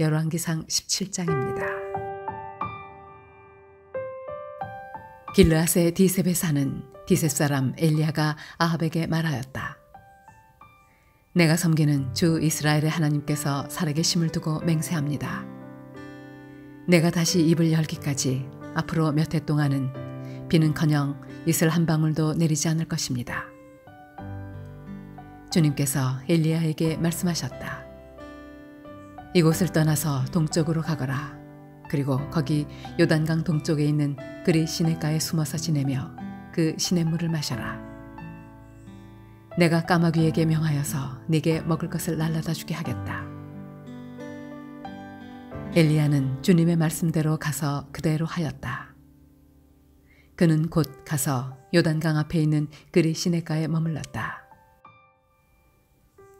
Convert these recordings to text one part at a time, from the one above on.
열왕기상 17장입니다. 길르앗의 디셉에 사는 디셉 사람 엘리야가 아합에게 말하였다. 내가 섬기는 주 이스라엘의 하나님께서 살아계심을 두고 맹세합니다. 내가 다시 입을 열기까지 앞으로 몇 해 동안은 비는커녕 이슬 한 방울도 내리지 않을 것입니다. 주님께서 엘리야에게 말씀하셨다. 이곳을 떠나서 동쪽으로 가거라. 그리고 거기 요단강 동쪽에 있는 그리 시냇가에 숨어서 지내며 그 시냇물을 마셔라. 내가 까마귀에게 명하여서 네게 먹을 것을 날라다 주게 하겠다. 엘리야는 주님의 말씀대로 가서 그대로 하였다. 그는 곧 가서 요단강 앞에 있는 그리 시냇가에 머물렀다.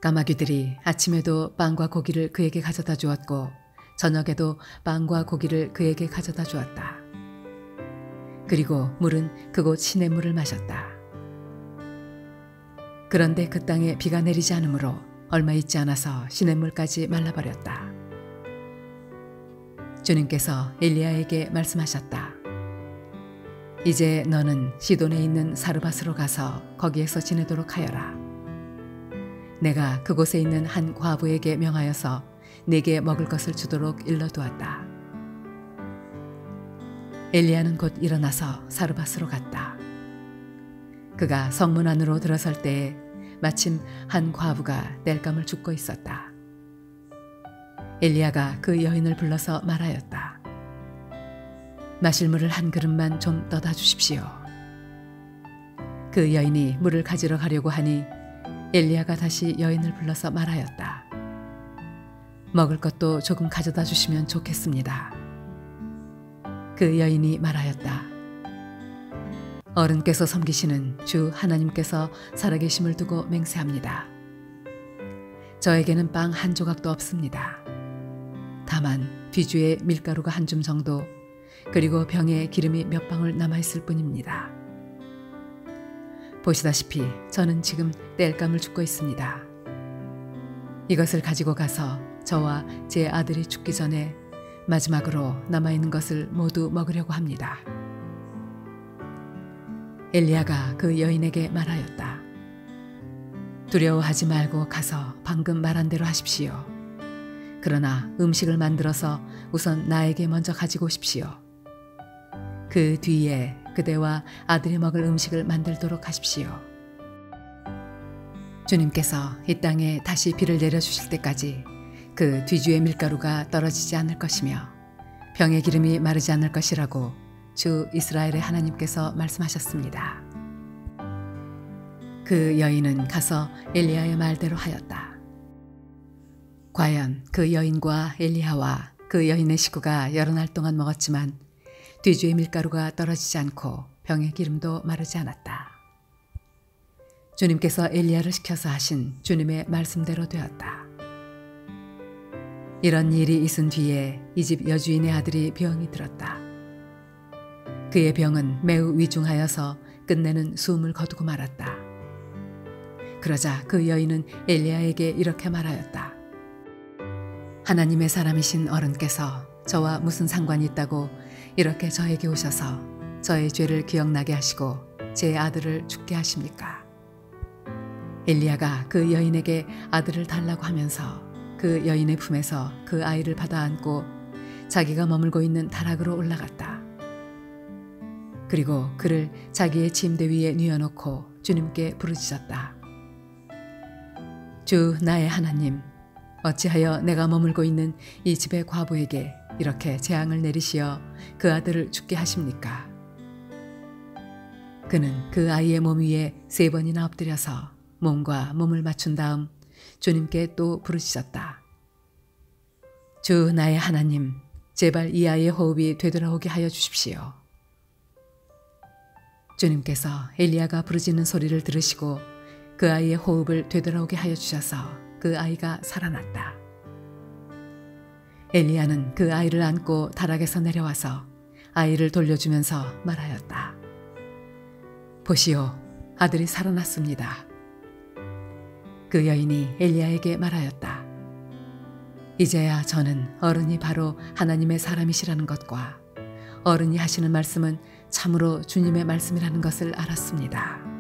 까마귀들이 아침에도 빵과 고기를 그에게 가져다 주었고 저녁에도 빵과 고기를 그에게 가져다 주었다. 그리고 물은 그곳 시냇물을 마셨다. 그런데 그 땅에 비가 내리지 않으므로 얼마 있지 않아서 시냇물까지 말라버렸다. 주님께서 엘리야에게 말씀하셨다. 이제 너는 시돈에 있는 사르밧으로 가서 거기에서 지내도록 하여라. 내가 그곳에 있는 한 과부에게 명하여서 네게 먹을 것을 주도록 일러두었다. 엘리야는 곧 일어나서 사르밧으로 갔다. 그가 성문 안으로 들어설 때에 마침 한 과부가 땔감을 줍고 있었다. 엘리야가 그 여인을 불러서 말하였다. 마실 물을 한 그릇만 좀 떠다 주십시오. 그 여인이 물을 가지러 가려고 하니 엘리야가 다시 여인을 불러서 말하였다. 먹을 것도 조금 가져다 주시면 좋겠습니다. 그 여인이 말하였다. 어른께서 섬기시는 주 하나님께서 살아계심을 두고 맹세합니다. 저에게는 빵 한 조각도 없습니다. 다만 뒤주에 밀가루가 한 줌 정도, 그리고 병에 기름이 몇 방울 남아있을 뿐입니다. 보시다시피 저는 지금 땔감을 줍고 있습니다. 이것을 가지고 가서 저와 제 아들이 죽기 전에 마지막으로 남아있는 것을 모두 먹으려고 합니다. 엘리야가 그 여인에게 말하였다. 두려워하지 말고 가서 방금 말한 대로 하십시오. 그러나 음식을 만들어서 우선 나에게 먼저 가지고 오십시오. 그 뒤에 그대와 아들이 먹을 음식을 만들도록 하십시오. 주님께서 이 땅에 다시 비를 내려주실 때까지 그 뒤주의 밀가루가 떨어지지 않을 것이며 병의 기름이 마르지 않을 것이라고 주 이스라엘의 하나님께서 말씀하셨습니다. 그 여인은 가서 엘리야의 말대로 하였다. 과연 그 여인과 엘리야와 그 여인의 식구가 여러 날 동안 먹었지만 뒤주의 밀가루가 떨어지지 않고 병의 기름도 마르지 않았다. 주님께서 엘리야를 시켜서 하신 주님의 말씀대로 되었다. 이런 일이 있은 뒤에 이 집 여주인의 아들이 병이 들었다. 그의 병은 매우 위중하여서 끝내는 숨을 거두고 말았다. 그러자 그 여인은 엘리야에게 이렇게 말하였다. 하나님의 사람이신 어른께서 저와 무슨 상관이 있다고 이렇게 저에게 오셔서 저의 죄를 기억나게 하시고 제 아들을 죽게 하십니까? 엘리야가 그 여인에게 아들을 달라고 하면서 그 여인의 품에서 그 아이를 받아 안고 자기가 머물고 있는 다락으로 올라갔다. 그리고 그를 자기의 침대 위에 뉘어놓고 주님께 부르짖었다. 주 나의 하나님, 어찌하여 내가 머물고 있는 이 집의 과부에게 이렇게 재앙을 내리시어 그 아들을 죽게 하십니까? 그는 그 아이의 몸 위에 3번이나 엎드려서 몸과 몸을 맞춘 다음 주님께 또 부르짖었다. 주 나의 하나님, 제발 이 아이의 호흡이 되돌아오게 하여 주십시오. 주님께서 엘리야가 부르짖는 소리를 들으시고 그 아이의 호흡을 되돌아오게 하여 주셔서 그 아이가 살아났다. 엘리야는 그 아이를 안고 다락에서 내려와서 아이를 돌려주면서 말하였다. 보시오, 아들이 살아났습니다. 그 여인이 엘리야에게 말하였다. 이제야 저는 어른이 바로 하나님의 사람이시라는 것과 어른이 하시는 말씀은 참으로 주님의 말씀이라는 것을 알았습니다.